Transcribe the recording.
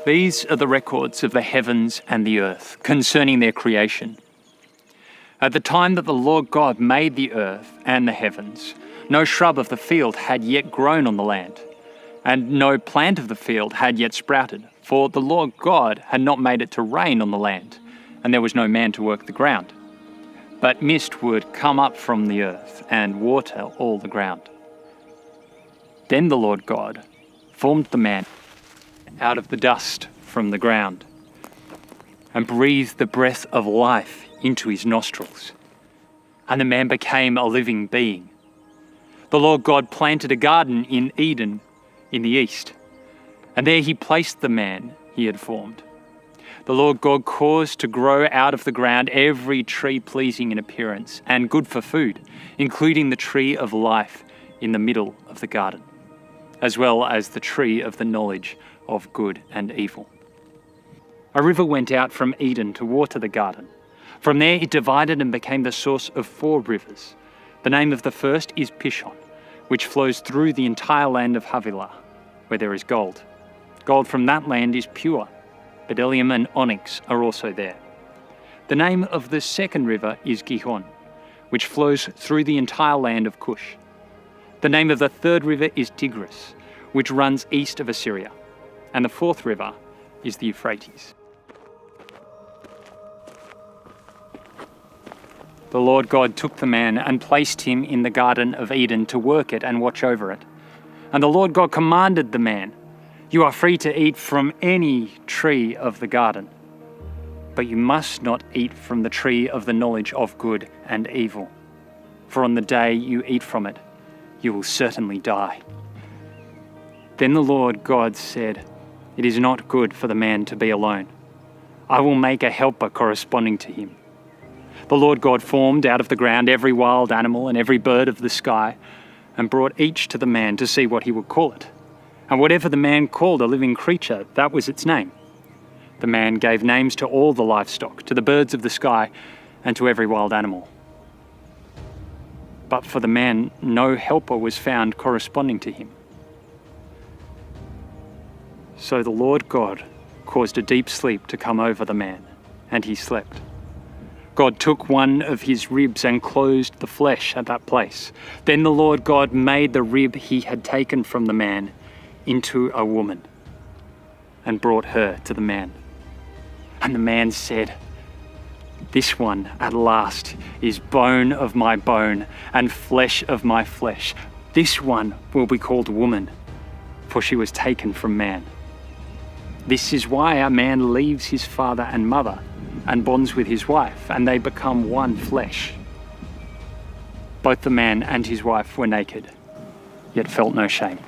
These are the records of the heavens and the earth concerning their creation. At the time that the Lord God made the earth and the heavens, no shrub of the field had yet grown on the land, and no plant of the field had yet sprouted, for the Lord God had not made it to rain on the land, and there was no man to work the ground. But mist would come up from the earth and water all the ground. Then the Lord God formed the man out of the dust from the ground, and breathed the breath of life into his nostrils, and the man became a living being. The Lord God planted a garden in Eden in the east, and there he placed the man he had formed. The Lord God caused to grow out of the ground every tree pleasing in appearance and good for food, including the tree of life in the middle of the garden, as well as the tree of the knowledge of good and evil. A river went out from Eden to water the garden. From there it divided and became the source of 4 rivers. The name of the first is Pishon, which flows through the entire land of Havilah, where there is gold. Gold from that land is pure. Bdellium and onyx are also there. The name of the second river is Gihon, which flows through the entire land of Cush. The name of the third river is Tigris, which runs east of Assyria. And the fourth river is the Euphrates. The Lord God took the man and placed him in the Garden of Eden to work it and watch over it. And the Lord God commanded the man, "You are free to eat from any tree of the garden, but you must not eat from the tree of the knowledge of good and evil. For on the day you eat from it, you will certainly die." Then the Lord God said, "It is not good for the man to be alone. I will make a helper corresponding to him." The Lord God formed out of the ground every wild animal and every bird of the sky, and brought each to the man to see what he would call it. And whatever the man called a living creature, that was its name. The man gave names to all the livestock, to the birds of the sky, and to every wild animal. But for the man, no helper was found corresponding to him. So the Lord God caused a deep sleep to come over the man, and he slept. God took one of his ribs and closed the flesh at that place. Then the Lord God made the rib he had taken from the man into a woman, and brought her to the man. And the man said, "This one at last is bone of my bone and flesh of my flesh. This one will be called woman, for she was taken from man." This is why a man leaves his father and mother and bonds with his wife, and they become one flesh. Both the man and his wife were naked, yet felt no shame.